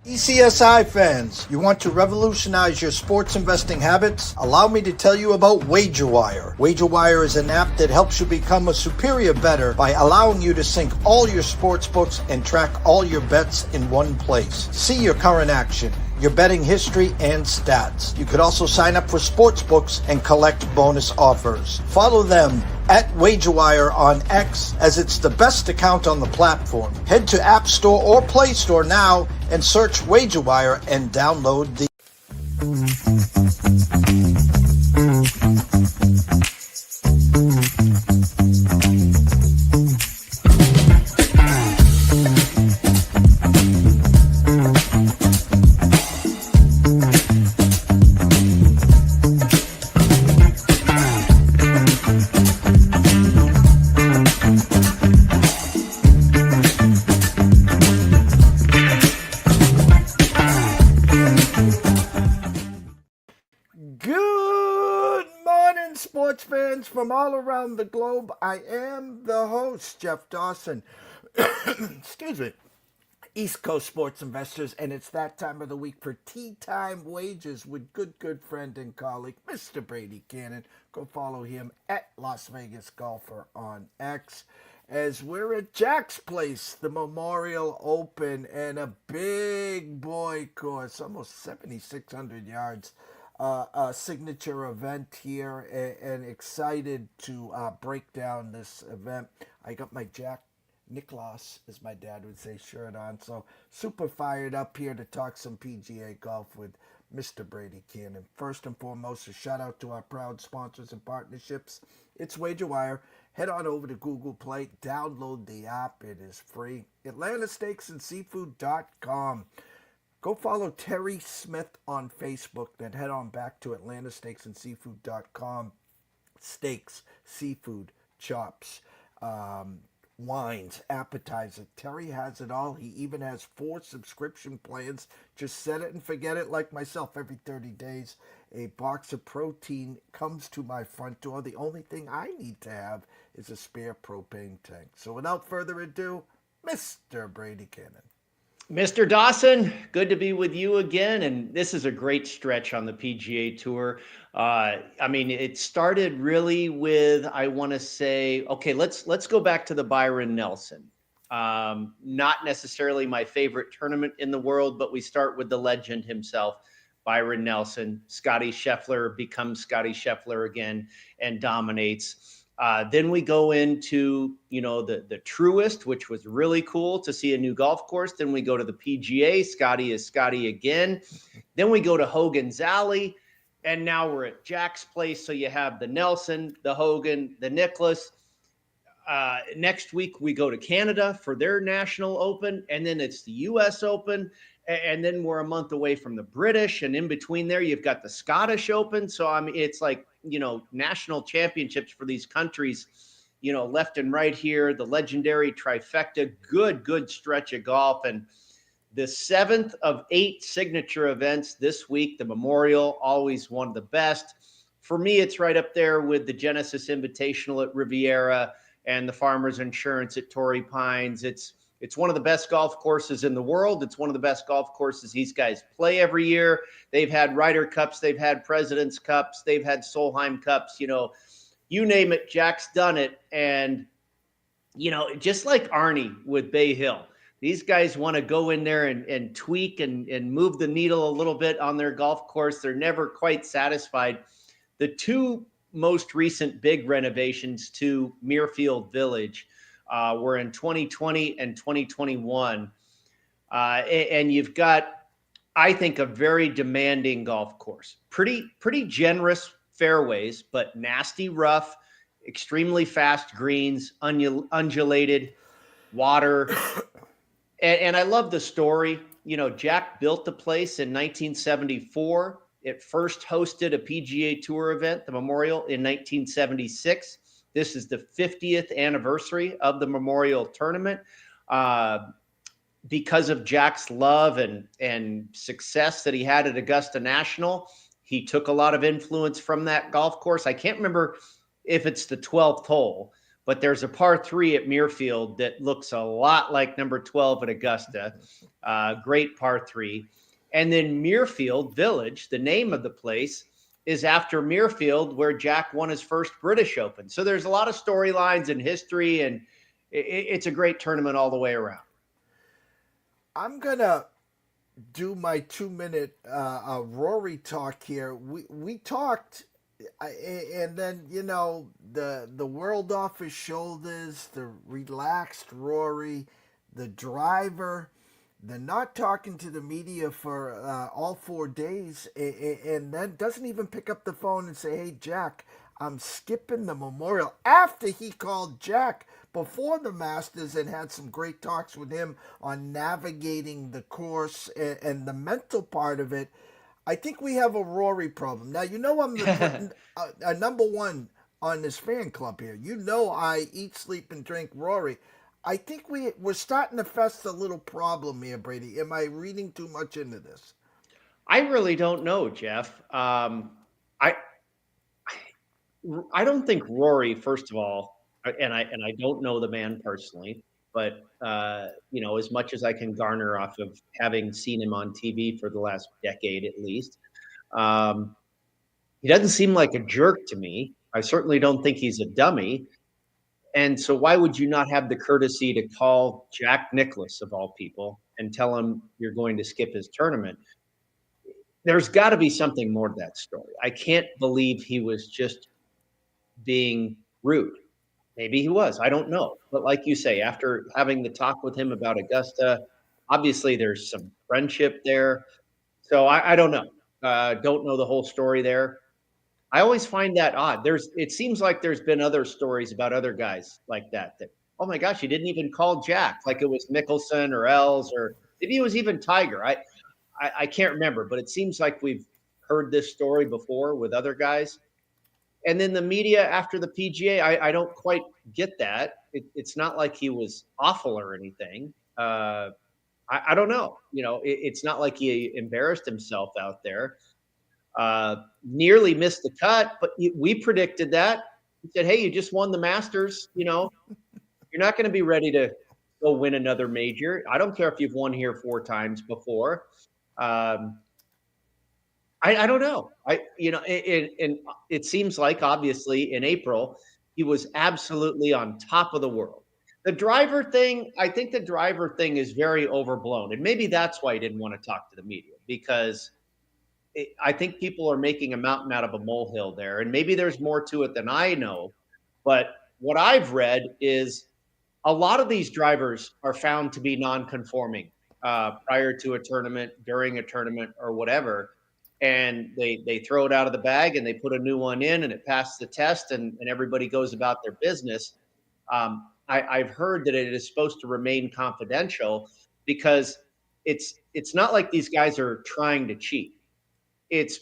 TPCSI fans, you want to revolutionize your sports investing habits? Allow me to tell you about WagerWire. WagerWire is an app that helps you become a superior bettor by allowing you to sync all your sports books and track all your bets in one place. See your current action, your betting history, and stats. You could also sign up for sports books and collect bonus offers. Follow them at WagerWire on X, as it's the best account on the platform. Head to App Store or Play Store now and search WagerWire and download the sports fans from all around the globe. I am the host, Jeff Dawson. Excuse me. East Coast sports investors, and it's that time of the week for Tea Time Wages with good friend and colleague, Mr. Brady Kannon. Go follow him at Las Vegas Golfer on X. As we're at Jack's Place, the Memorial Open, and a big boy course, almost 7,600 yards. A signature event here, and excited to break down this event. I got my Jack Nicklaus, as my dad would say, shirt on, so super fired up here to talk some PGA golf with Mr. Brady Kannon. First and foremost, a shout out to our proud sponsors and partnerships. It's WagerWire. Head on over to Google Play, download the app, it is free. AtlantaSteaksAndSeafood.com. Go follow Terry Smith on Facebook, then head on back to AtlantaSteaksAndSeafood.com. Steaks, seafood, chops, wines, appetizer. Terry has it all. He even has 4 subscription plans. Just set it and forget it like myself. Every 30 days, a box of protein comes to my front door. The only thing I need to have is a spare propane tank. So without further ado, Mr. Brady Kannon. Mr. Dawson, good to be with you again. And this is a great stretch on the PGA Tour. It started really with, I want to say, okay, let's go back to the Byron Nelson. Not necessarily my favorite tournament in the world, but we start with the legend himself, Byron Nelson. Scotty Scheffler becomes Scotty Scheffler again and dominates. Then we go into, the Truist, which was really cool to see a new golf course. Then we go to the PGA. Scotty is Scotty again. Then we go to Hogan's Alley. And now we're at Jack's Place. So you have the Nelson, the Hogan, the Nicklaus. Next week, we go to Canada for their National Open. And then it's the U.S. Open. And then we're a month away from the British. And in between there, you've got the Scottish Open. So, it's like, national championships for these countries, left and right here, the legendary trifecta, good stretch of golf. And the 7th of 8 signature events this week, the Memorial, always one of the best. For me, it's right up there with the Genesis Invitational at Riviera and the Farmers Insurance at Torrey Pines. It's one of the best golf courses in the world. It's one of the best golf courses these guys play every year. They've had Ryder Cups. They've had President's Cups. They've had Solheim Cups. You name it, Jack's done it. And, just like Arnie with Bay Hill, these guys want to go in there and tweak and move the needle a little bit on their golf course. They're never quite satisfied. The 2 most recent big renovations to Muirfield Village were in 2020 and 2021. And you've got, I think, a very demanding golf course. Pretty generous fairways, but nasty rough, extremely fast greens, undulated water. And I love the story. Jack built the place in 1974. It first hosted a PGA Tour event, the Memorial, in 1976. This is the 50th anniversary of the Memorial Tournament. Because of Jack's love and success that he had at Augusta National, he took a lot of influence from that golf course. I can't remember if it's the 12th hole, but there's a par 3 at Muirfield that looks a lot like number 12 at Augusta. Great par 3. And then Muirfield Village, the name of the place, is after Muirfield, where Jack won his first British Open. So there's a lot of storylines and history, and it's a great tournament all the way around. I'm going to do my 2-minute Rory talk here. We talked, and then the world off his shoulders, the relaxed Rory, the driver, the not talking to the media for all 4 days, and then doesn't even pick up the phone and say, "Hey Jack, I'm skipping the Memorial," after he called Jack before the Masters and had some great talks with him on navigating the course and the mental part of it. I think we have a Rory problem. Now, I'm the number one on this fan club here. I eat, sleep, and drink Rory. I think we're starting to fest a little problem here, Brady. Am I reading too much into this? I really don't know, Jeff. I don't think Rory, first of all, and I don't know the man personally, but as much as I can garner off of having seen him on TV for the last decade at least, he doesn't seem like a jerk to me. I certainly don't think he's a dummy. And so why would you not have the courtesy to call Jack Nicklaus, of all people, and tell him you're going to skip his tournament? There's got to be something more to that story. I can't believe he was just being rude. Maybe he was. I don't know. But like you say, after having the talk with him about Augusta, obviously there's some friendship there. So I don't know. Don't know the whole story there. I always find that odd. It seems like there's been other stories about other guys like that, oh my gosh, he didn't even call Jack, like it was Mickelson or Els, or maybe it was even Tiger. I can't remember, but it seems like we've heard this story before with other guys. And then the media after the PGA, I don't quite get that. It's not like he was awful or anything. I don't know. It's not like he embarrassed himself out there. Nearly missed the cut, but we predicted that. We said, hey, you just won the Masters. You're not going to be ready to go win another major. I don't care if you've won here 4 times before. I don't know. And it seems like obviously in April he was absolutely on top of the world. The driver thing, I think the driver thing is very overblown, and maybe that's why he didn't want to talk to the media, because I think people are making a mountain out of a molehill there, and maybe there's more to it than I know. But what I've read is a lot of these drivers are found to be non-conforming prior to a tournament, during a tournament, or whatever, and they throw it out of the bag and they put a new one in, and it passes the test, and everybody goes about their business. I've heard that it is supposed to remain confidential because it's not like these guys are trying to cheat. It's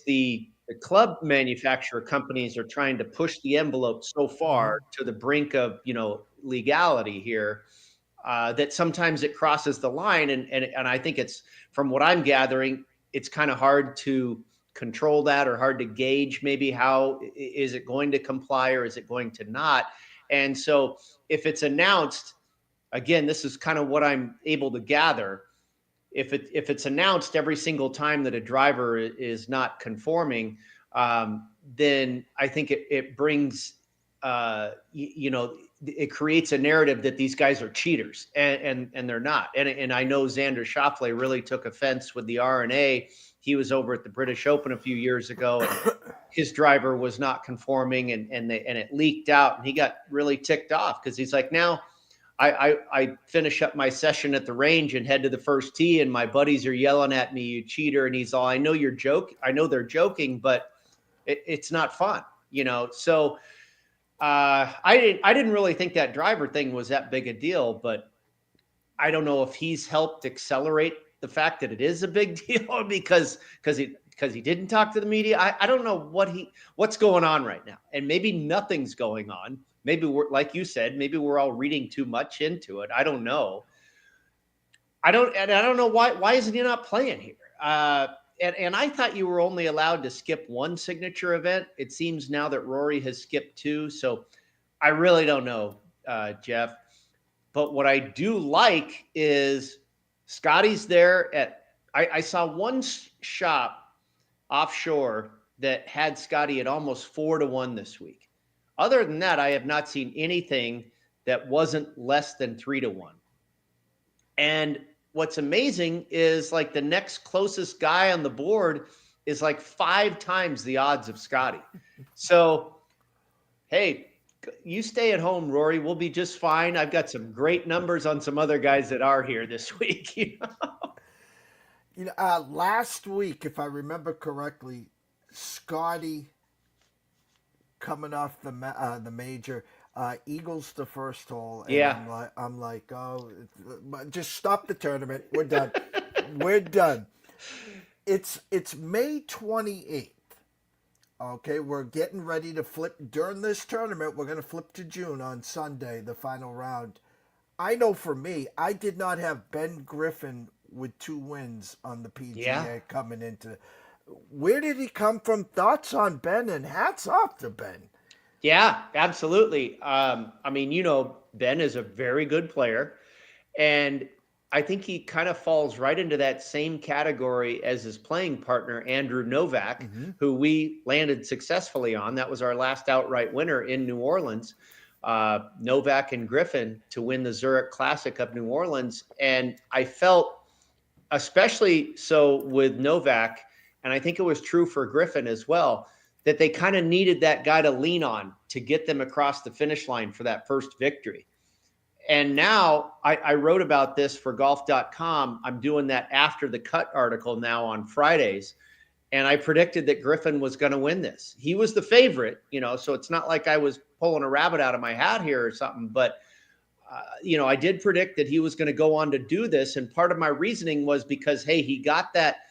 the club manufacturer companies are trying to push the envelope so far to the brink of legality here that sometimes it crosses the line, and I think it's, from what I'm gathering, it's kind of hard to control that, or hard to gauge maybe how is it going to comply or is it going to not. And so if it's announced, again, this is kind of what I'm able to gather. If it's announced every single time that a driver is not conforming, then I think it brings, it creates a narrative that these guys are cheaters, and they're not. And I know Xander Schauffele really took offense with the R&A. He was over at the British Open a few years ago, and his driver was not conforming, and it leaked out, and he got really ticked off because he's like, now I finish up my session at the range and head to the first tee, and my buddies are yelling at me, "You cheater!" And he's all, "I know you're joking. I know they're joking, but it's not fun, So I didn't really think that driver thing was that big a deal, but I don't know if he's helped accelerate the fact that it is a big deal because he didn't talk to the media. I don't know what's going on right now, and maybe nothing's going on. Maybe we're, like you said, maybe we're all reading too much into it. I don't know. I don't know why isn't he not playing here? And I thought you were only allowed to skip one signature event. It seems now that Rory has skipped 2. So I really don't know, Jeff. But what I do like is Scotty's there I saw one shop offshore that had Scotty at almost 4-1 this week. Other than that, I have not seen anything that wasn't less than 3-1. And what's amazing is like the next closest guy on the board is like 5 times the odds of Scotty. So, hey, you stay at home, Rory. We'll be just fine. I've got some great numbers on some other guys that are here this week. Last week, if I remember correctly, Scotty coming off the major, Eagles the first hole, and Yeah. I'm like, oh, just stop the tournament. We're done. We're done. It's May 28th. Okay, we're getting ready to flip during this tournament. We're going to flip to June on Sunday, the final round. I know for me, I did not have Ben Griffin with 2 wins on the PGA coming into. Where did he come from? Thoughts on Ben, and hats off to Ben. Yeah, absolutely. I mean, Ben is a very good player, and I think he kind of falls right into that same category as his playing partner, Andrew Novak, who we landed successfully on. That was our last outright winner in New Orleans. Novak and Griffin to win the Zurich Classic of New Orleans. And I felt, especially so with Novak, and I think it was true for Griffin as well, that they kind of needed that guy to lean on to get them across the finish line for that first victory. And now I wrote about this for golf.com. I'm doing that after the cut article now on Fridays. And I predicted that Griffin was going to win this. He was the favorite, so it's not like I was pulling a rabbit out of my hat here or something. But, I did predict that he was going to go on to do this. And part of my reasoning was because, hey, he got that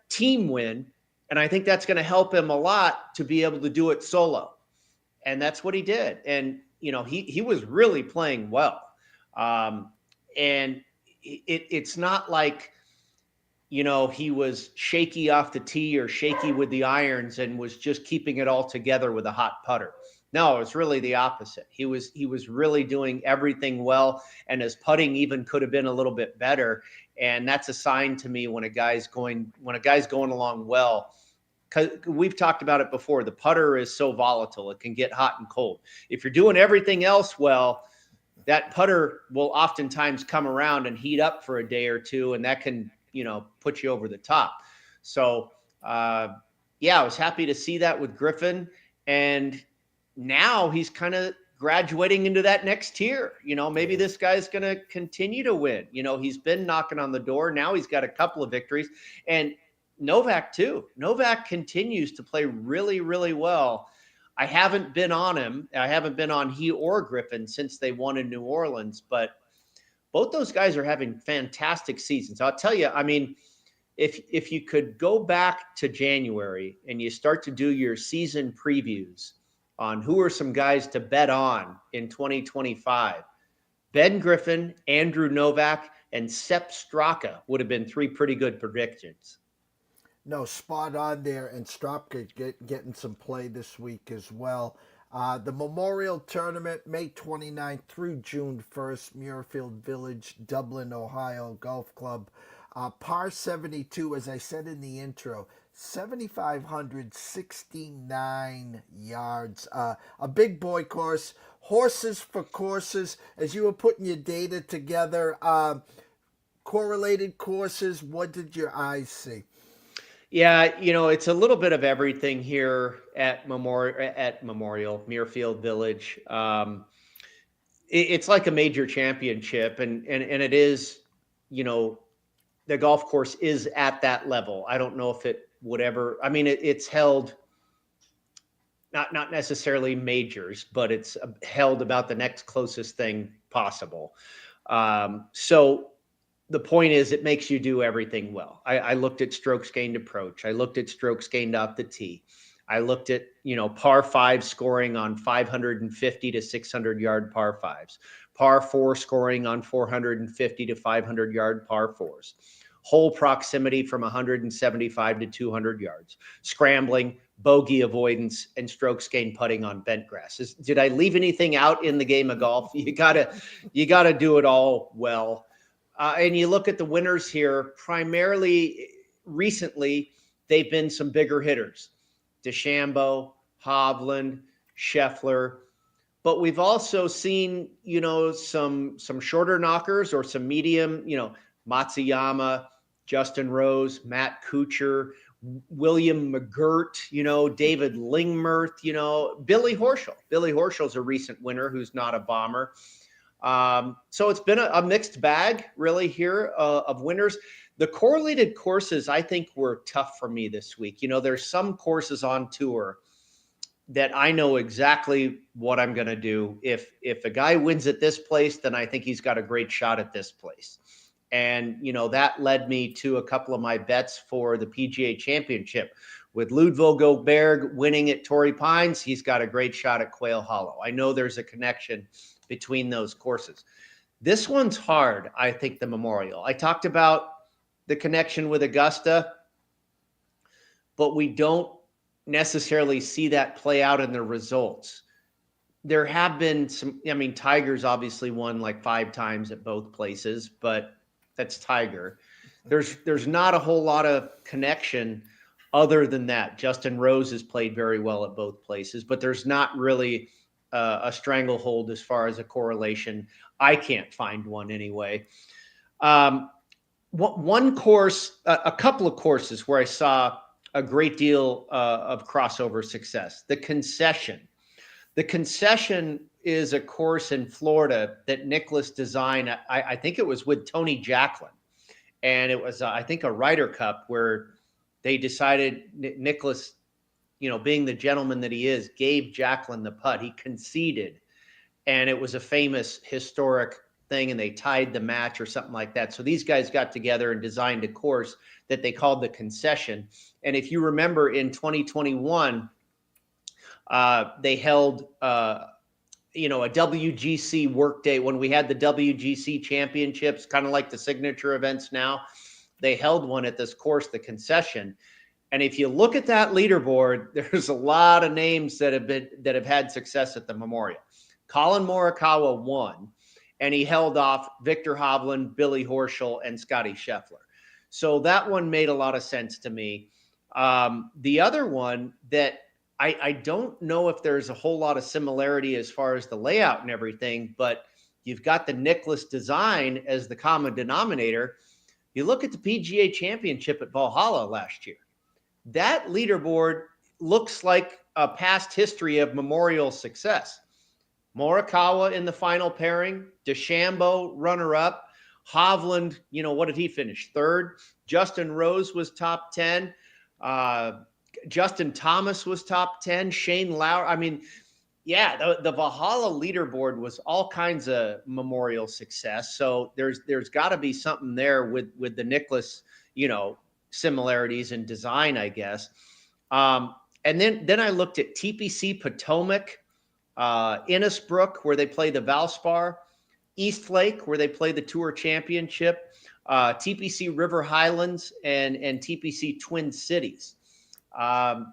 team win. And I think that's going to help him a lot to be able to do it solo. And that's what he did. And, he was really playing well. And it's not like, he was shaky off the tee or shaky with the irons and was just keeping it all together with a hot putter. No, it's really the opposite. He was really doing everything well, and his putting even could have been a little bit better. And that's a sign to me when a guy's going along well. Because we've talked about it before, the putter is so volatile. It can get hot and cold. If you're doing everything else well, that putter will oftentimes come around and heat up for a day or two, and that can, put you over the top. So, I was happy to see that with Griffin. And now he's kind of graduating into that next tier. Maybe this guy's going to continue to win. He's been knocking on the door. Now he's got a couple of victories. And Novak too. Novak continues to play really, really well. I haven't been on him. I haven't been on he or Griffin since they won in New Orleans, but both those guys are having fantastic seasons. I'll tell you, I mean, if you could go back to January and you start to do your season previews on who are some guys to bet on in 2025, Ben Griffin, Andrew Novak, and Sepp Straka would have been 3 pretty good predictions. No, spot on there, and Strapka getting some play this week as well. The Memorial Tournament, May 29th through June 1st, Muirfield Village, Dublin, Ohio Golf Club. Par 72, as I said in the intro, 7,569 yards. A big boy course, horses for courses. As you were putting your data together, correlated courses, what did your eyes see? Yeah, it's a little bit of everything here at Memorial Muirfield Village. It's like a major championship, and it is, the golf course is at that level. I don't know if it would ever. I mean, it's held not necessarily majors, but it's held about the next closest thing possible. So. The point is, it makes you do everything well. I looked at strokes gained approach. I looked at strokes gained off the tee. I looked at, par 5 scoring on 550 to 600 yard par 5s, par 4 scoring on 450 to 500 yard par 4s, hole proximity from 175 to 200 yards, scrambling, bogey avoidance, and strokes gained putting on bent grass. Did I leave anything out in the game of golf? You gotta do it all well. And you look at the winners here, primarily recently, they've been some bigger hitters. DeChambeau, Hovland, Scheffler. But we've also seen, some shorter knockers or some medium, Matsuyama, Justin Rose, Matt Kuchar, William McGirt, David Lingmerth, Billy Horschel. Billy Horschel's a recent winner who's not a bomber. So it's been a mixed bag really here of winners. The correlated courses, I think, were tough for me this week. There's some courses on tour that I know exactly what I'm going to do. If a guy wins at this place, then I think he's got a great shot at this place. And, that led me to a couple of my bets for the PGA Championship. With Ludwig Gobert winning at Torrey Pines, he's got a great shot at Quail Hollow. I know there's a connection between those courses. This one's hard, I think, the Memorial. I talked about the connection with Augusta, but we don't necessarily see that play out in the results. There have been some, Tiger's obviously won like 5 times at both places, but that's Tiger. There's not a whole lot of connection other than that. Justin Rose has played very well at both places, but there's not really a stranglehold as far as a correlation. I can't find one anyway. One course, a couple of courses where I saw a great deal of crossover success. The Concession. The Concession is a course in Florida that Nicklaus designed. I think it was with Tony Jacklin. And it was, I think, a Ryder Cup where they decided Nicklaus, being the gentleman that he is, gave Jacklin the putt. He conceded. And it was a famous historic thing, and they tied the match or something like that. So these guys got together and designed a course that they called the Concession. And if you remember, in 2021, they held a WGC workday when we had the WGC championships, kind of like the signature events now. They held one at this course, the Concession. And if you look at that leaderboard, there's a lot of names that have had success at the Memorial. Colin Morikawa won, and he held off Victor Hovland, Billy Horschel, and Scotty Scheffler. So that one made a lot of sense to me. The other one that I don't know if there's a whole lot of similarity as far as the layout and everything, but you've got the Nicklaus design as the common denominator. You look at the PGA Championship at Valhalla last year. That leaderboard looks like a past history of Memorial success. Morikawa in the final pairing, DeChambeau runner-up, Hovland, what did he finish? 3rd. Justin Rose was top 10. Justin Thomas was top 10. Shane Lowry. The Valhalla leaderboard was all kinds of Memorial success. So there's got to be something there with the Nicklaus, similarities in design, I guess. And then I looked at TPC Potomac, Innisbrook, where they play the Valspar, Eastlake, where they play the Tour Championship, TPC River Highlands, and TPC Twin Cities. Like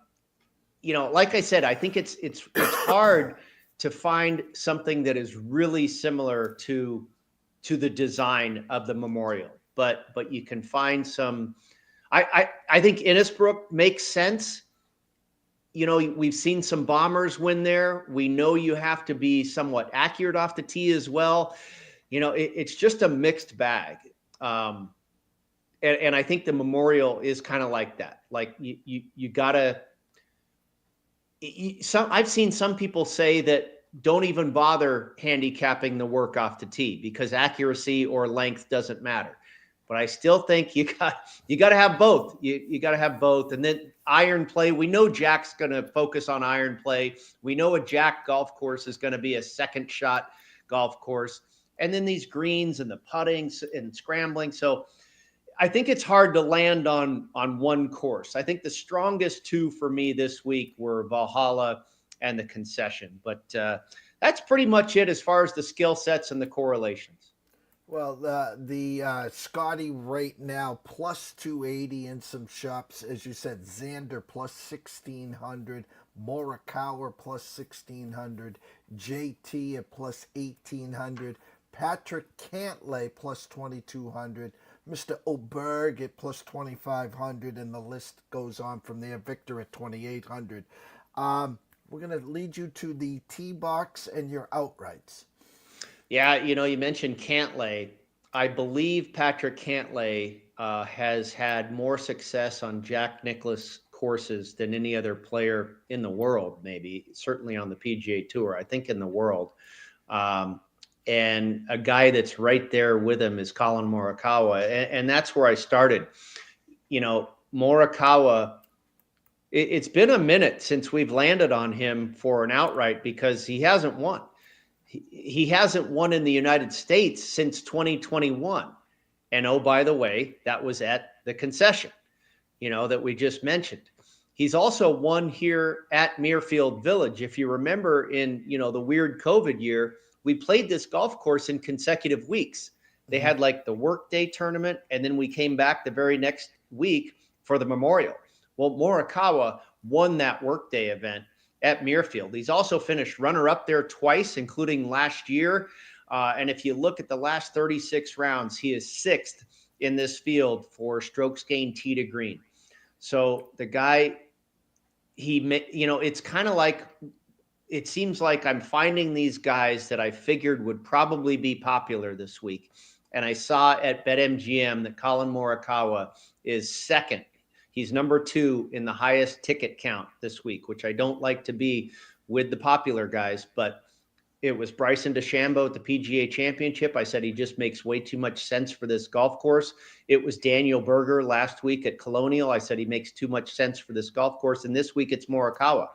I said, I think it's hard to find something that is really similar to the design of the Memorial, but you can find some. I think Innisbrook makes sense. We've seen some bombers win there. We know you have to be somewhat accurate off the tee as well. It's just a mixed bag. And I think the Memorial is kind of like that. Like you gotta. I've seen some people say that don't even bother handicapping the work off the tee because accuracy or length doesn't matter. But I still think you got to have both. You got to have both. And then iron play. We know Jack's going to focus on iron play. We know a Jack golf course is going to be a second shot golf course. And then these greens and the putting and scrambling. So I think it's hard to land on one course. I think the strongest two for me this week were Valhalla and the Concession. But that's pretty much it as far as the skill sets and the correlations. Well, the Scotty right now plus 280 in some shops. As you said, Xander plus 1600, Morikawa plus 1600, JT at plus 1800, Patrick Cantlay plus 2200, Mr. Oberg at plus 2500, and the list goes on from there. Victor at 2800. We're going to lead you to the tee box and your outrights. Yeah, you mentioned Cantlay. I believe Patrick Cantlay has had more success on Jack Nicklaus courses than any other player in the world, maybe, certainly on the PGA Tour, I think in the world. And a guy that's right there with him is Colin Morikawa. And that's where I started. Morikawa, it's been a minute since we've landed on him for an outright because he hasn't won. He hasn't won in the United States since 2021. And oh, by the way, that was at the concession, that we just mentioned. He's also won here at Muirfield Village. If you remember in, the weird COVID year, we played this golf course in consecutive weeks. They had like the workday tournament, and then we came back the very next week for the Memorial. Well, Morikawa won that workday event at Muirfield. He's also finished runner-up there twice, including last year. And if you look at the last 36 rounds, he is sixth in this field for strokes gained tee to green. So the guy, it's kind of like, it seems like I'm finding these guys that I figured would probably be popular this week. And I saw at BetMGM that Colin Morikawa is second. He's number 2 in the highest ticket count this week, which I don't like to be with the popular guys, but it was Bryson DeChambeau at the PGA Championship. I said he just makes way too much sense for this golf course. It was Daniel Berger last week at Colonial. I said he makes too much sense for this golf course. And this week it's Morikawa.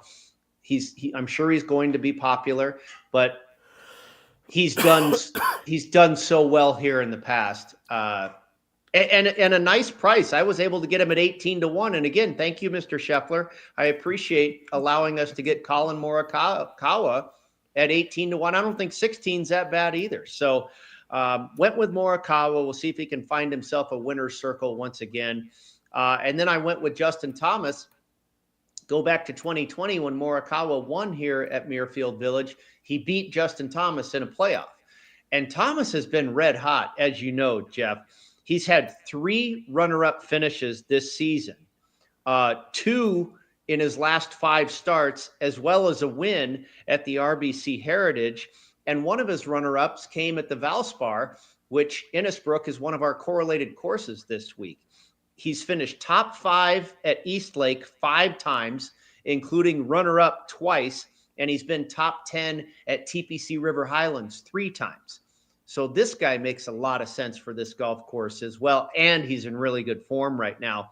I'm sure he's going to be popular, but he's done so well here in the past. And a nice price. I was able to get him at 18-1. And again, thank you, Mr. Scheffler. I appreciate allowing us to get Colin Morikawa at 18-1. I don't think 16's that bad either. So went with Morikawa. We'll see if he can find himself a winner's circle once again. And then I went with Justin Thomas. Go back to 2020 when Morikawa won here at Muirfield Village. He beat Justin Thomas in a playoff. And Thomas has been red hot, as you know, Jeff. He's had 3 runner-up finishes this season, 2 in his last 5 starts, as well as a win at the RBC Heritage. And one of his runner-ups came at the Valspar, which Innisbrook is one of our correlated courses this week. He's finished top 5 at Eastlake 5 times, including runner-up twice, and he's been top 10 at TPC River Highlands 3 times. So this guy makes a lot of sense for this golf course as well, and he's in really good form right now.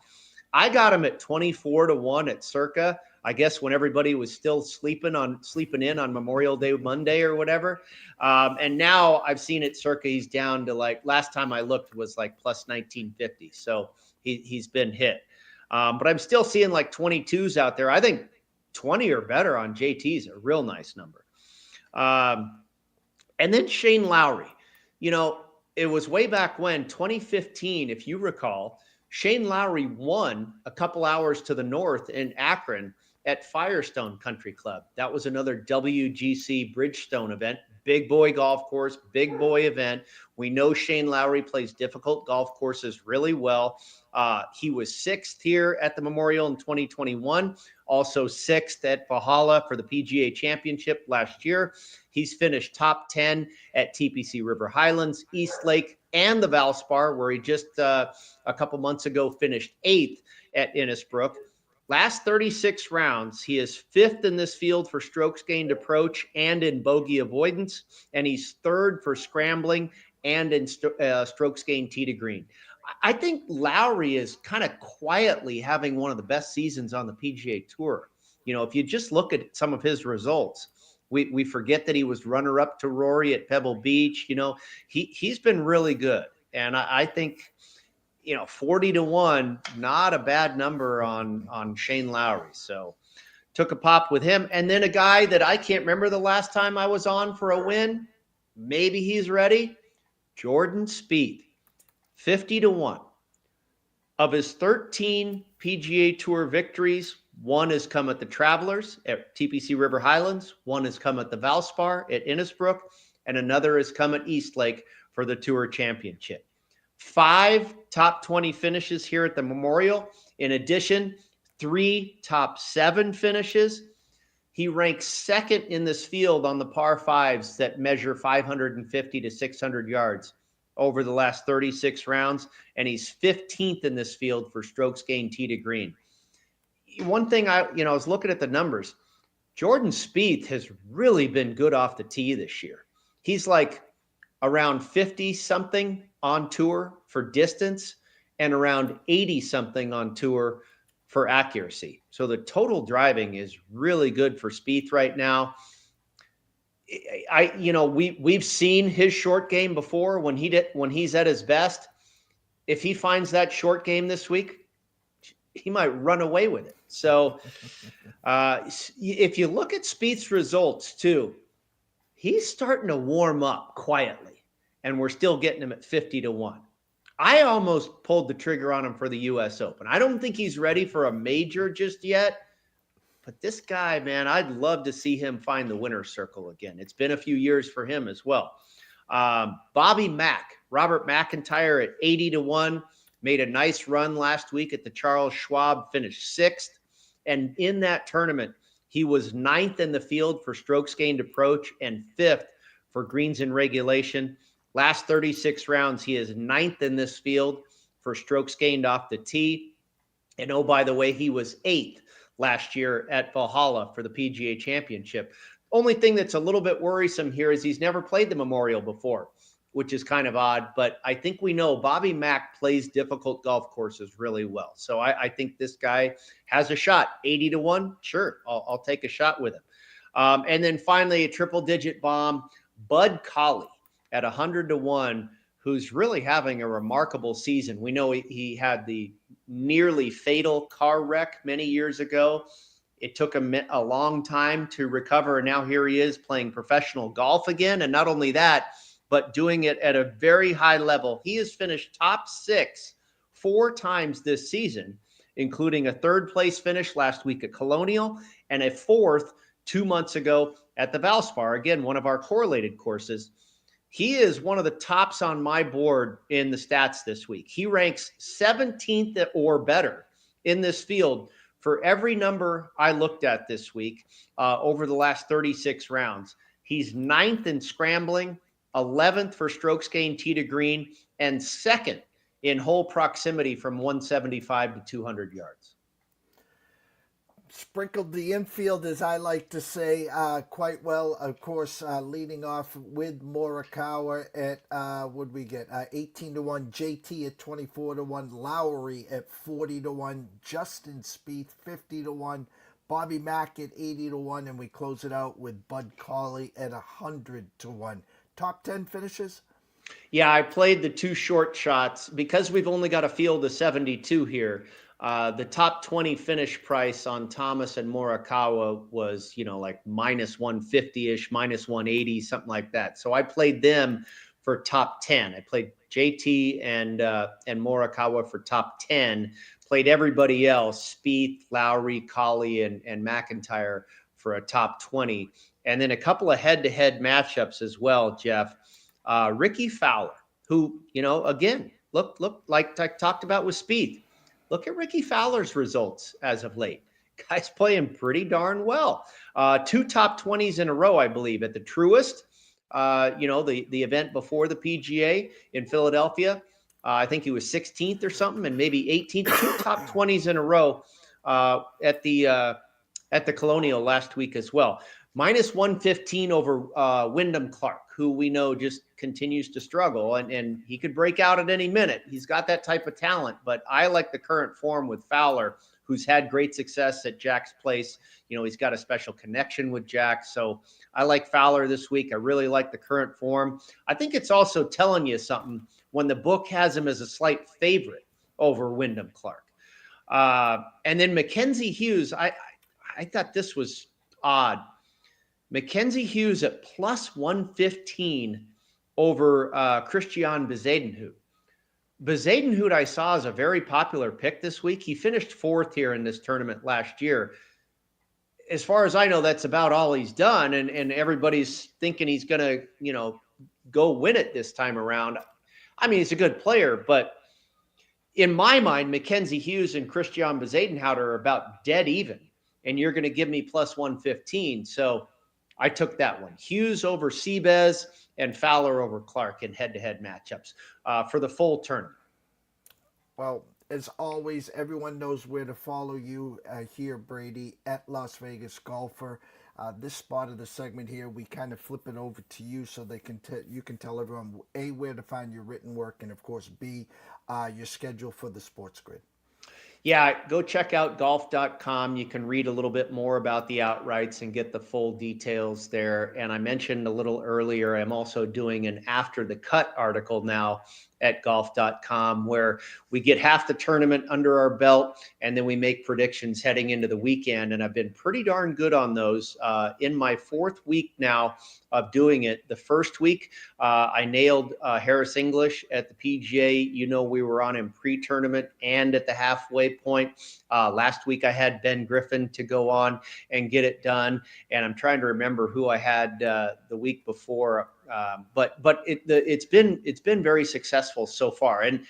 I got him at 24-1 at Circa, I guess when everybody was still sleeping in on Memorial Day Monday or whatever. And now I've seen it Circa, he's down to like, last time I looked was like plus 1950. So he's been hit. But I'm still seeing like 22s out there. I think 20 or better on JT is a real nice number. And then Shane Lowry. It was way back when, 2015, if you recall, Shane Lowry won a couple hours to the north in Akron at Firestone Country Club. That was another WGC Bridgestone event. Big boy golf course, big boy event. We know Shane Lowry plays difficult golf courses really well. He was 6th here at the Memorial in 2021, also 6th at Valhalla for the PGA Championship last year. He's finished top 10 at TPC River Highlands, Eastlake, and the Valspar, where he just a couple months ago finished 8th at Innisbrook. Last 36 rounds, he is 5th in this field for strokes gained approach and in bogey avoidance, and he's 3rd for scrambling and in strokes gained tee to green. I think Lowry is kind of quietly having one of the best seasons on the PGA Tour. If you just look at some of his results, we forget that he was runner-up to Rory at Pebble Beach. He's been really good, and I think 40-1, not a bad number on Shane Lowry. So took a pop with him. And then a guy that I can't remember the last time I was on for a win. Maybe he's ready. Jordan Spieth, 50-1. Of his 13 PGA Tour victories, one has come at the Travelers at TPC River Highlands, one has come at the Valspar at Innisbrook, and another has come at Eastlake for the Tour Championship. 5 top 20 finishes here at the Memorial. In addition, 3 top 7 finishes. He ranks second in this field on the par 5s that measure 550 to 600 yards over the last 36 rounds, and he's 15th in this field for strokes gained tee to green. One thing I was looking at the numbers. Jordan Spieth has really been good off the tee this year. He's like around 50 something on tour for distance and around 80 something on tour for accuracy. So the total driving is really good for Spieth right now. We've seen his short game before when he's at his best. If he finds that short game this week, he might run away with it. So if you look at Spieth's results too, he's starting to warm up quietly, and we're still getting him at 50-1. I almost pulled the trigger on him for the U.S. Open. I don't think he's ready for a major just yet. But this guy, man, I'd love to see him find the winner's circle again. It's been a few years for him as well. Bobby Mack, Robert McIntyre at 80-1, made a nice run last week at the Charles Schwab, finished 6th. And in that tournament, he was 9th in the field for strokes gained approach and 5th for greens in regulation. Last 36 rounds, he is 9th in this field for strokes gained off the tee. And oh, by the way, he was 8th last year at Valhalla for the PGA Championship. Only thing that's a little bit worrisome here is he's never played the Memorial before, which is kind of odd. But I think we know Bobby Mack plays difficult golf courses really well. So I think this guy has a shot. 80-1, sure, I'll take a shot with him. And then finally, a triple-digit bomb, Bud Colley at 100-1, who's really having a remarkable season. We know he had the nearly fatal car wreck many years ago. It took him a long time to recover, and now here he is playing professional golf again. And not only that, but doing it at a very high level. He has finished top 6 4 times this season, including a 3rd place finish last week at Colonial and a 4th 2 months ago at the Valspar, again, one of our correlated courses. He is one of the tops on my board in the stats this week. He ranks 17th or better in this field for every number I looked at this week over the last 36 rounds. He's 9th in scrambling, 11th for strokes gained tee to green, and 2nd in hole proximity from 175 to 200 yards. Sprinkled the infield, as I like to say, quite well. Of course, leading off with Morikawa at, what we get? 18-1, JT at 24-1, Lowry at 40-1, Justin Spieth 50-1, Bobby Mack at 80-1, and we close it out with Bud Colley at 100-1. Top 10 finishes? Yeah, I played the 2 short shots because we've only got a field of 72 here. The top 20 finish price on Thomas and Morikawa was, like minus 150-ish, minus 180, something like that. So I played them for top 10. I played JT and Morikawa for top 10. Played everybody else, Spieth, Lowry, Colley, and McIntyre for a top 20. And then a couple of head-to-head matchups as well, Jeff. Ricky Fowler, who, again, look like I talked about with Spieth. Look at Ricky Fowler's results as of late. Guy's playing pretty darn well. 2 top 20s in a row, I believe, at the Truist, the event before the PGA in Philadelphia. I think he was 16th or something, and maybe 18th. 2 top 20s in a row at the Colonial last week as well. Minus 115 over Wyndham Clark, who we know just continues to struggle, and he could break out at any minute. He's got that type of talent, but I like the current form with Fowler, who's had great success at Jack's place. He's got a special connection with Jack, so I like Fowler this week. I really like the current form. I think it's also telling you something when the book has him as a slight favorite over Wyndham Clark. And then Mackenzie Hughes, I thought this was odd. Mackenzie Hughes at plus 115 over Christian Bezuidenhout. Bezuidenhout I saw is a very popular pick this week. He finished fourth here in this tournament last year. As far as I know, that's about all he's done, and everybody's thinking he's going to, go win it this time around. I mean, he's a good player, but in my mind, Mackenzie Hughes and Christian Bezuidenhout are about dead even, and you're going to give me plus 115. So I took that one. Hughes over Seabez and Fowler over Clark in head-to-head matchups for the full tournament. Well, as always, everyone knows where to follow you here, Brady, at Las Vegas Golfer. This spot of the segment here, we kind of flip it over to you so they can you can tell everyone, A, where to find your written work, and of course, B, your schedule for the Sports Grid. Yeah, go check out golf.com. You can read a little bit more about the outrights and get the full details there. And I mentioned a little earlier, I'm also doing an After the Cut article now at golf.com where we get half the tournament under our belt and then we make predictions heading into the weekend. And I've been pretty darn good on those in my fourth week now of doing it. The first week, I nailed Harris English at the PGA. We were on him pre-tournament and at the halfway point. Last week, I had Ben Griffin to go on and get it done. And I'm trying to remember who I had the week before. But it's been very successful so far. And,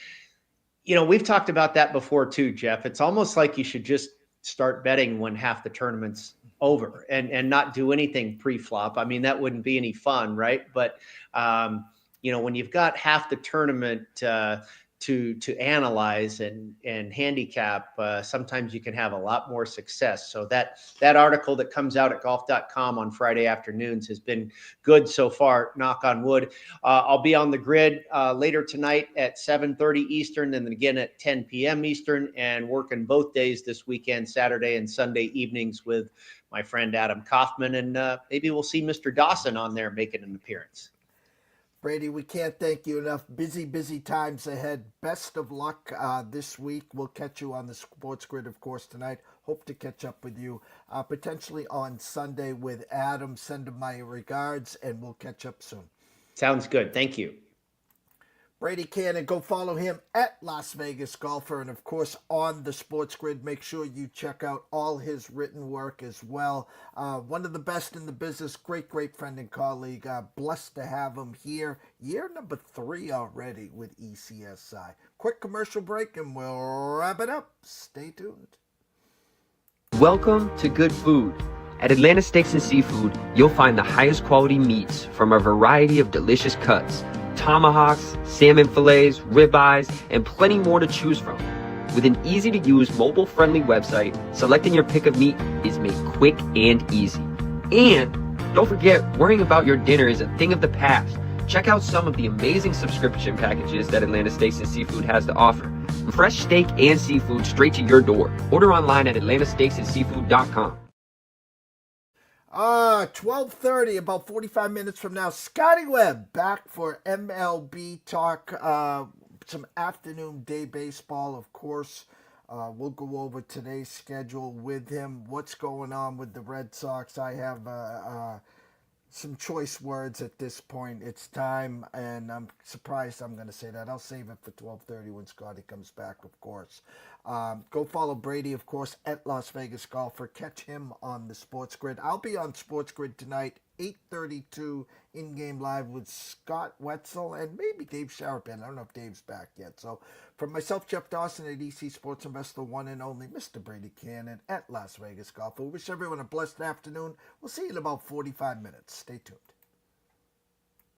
we've talked about that before too, Jeff. It's almost like you should just start betting when half the tournament's over and not do anything pre-flop. I mean, that wouldn't be any fun, right? But, when you've got half the tournament to analyze and handicap, sometimes you can have a lot more success. So that article that comes out at golf.com on Friday afternoons has been good so far, knock on wood. I'll be on the grid later tonight at 7:30 Eastern and then again at 10 p.m. Eastern, and working both days this weekend, Saturday and Sunday evenings with my friend Adam Kaufman, and maybe we'll see Mr. Dawson on there making an appearance. Brady, we can't thank you enough. Busy times ahead. Best of luck this week. We'll catch you on the Sports Grid, of course, tonight. Hope to catch up with you potentially on Sunday with Adam. Send him my regards, and we'll catch up soon. Sounds good. Thank you. Brady Kannon, go follow him at Las Vegas Golfer, and of course on the Sports Grid. Make sure you check out all his written work as well. One of the best in the business, great friend and colleague. Blessed to have him here. Year number 3 already with ECSI. Quick commercial break and we'll wrap it up. Stay tuned. Welcome to Good Food. At Atlanta Steaks and Seafood, you'll find the highest quality meats from a variety of delicious cuts. Tomahawks, salmon fillets, ribeyes, and plenty more to choose from. With an easy-to-use mobile-friendly website, selecting your pick of meat is made quick and easy. And don't forget, worrying about your dinner is a thing of the past. Check out some of the amazing subscription packages that Atlanta Steaks and Seafood has to offer. Fresh steak and seafood straight to your door. Order online at atlantasteaksandseafood.com. 12:30, about 45 minutes from now. Scotty Webb back for MLB talk. Some afternoon day baseball, of course. We'll go over today's schedule with him. What's going on with the Red Sox? I have some choice words at this point. It's time, and I'm surprised I'm going to say that. I'll save it for 12:30 when Scotty comes back, of course. Go follow Brady, of course, at Las Vegas Golfer. Catch him on the Sports Grid. I'll be on Sports Grid tonight, 8:32 in-game live with Scott Wetzel and maybe Dave Sharapan. I don't know if Dave's back yet. So from myself, Jeff Dawson at EC Sports Investor, one and only Mr. Brady Kannon at Las Vegas Golfer. We wish everyone a blessed afternoon. We'll see you in about 45 minutes. Stay tuned.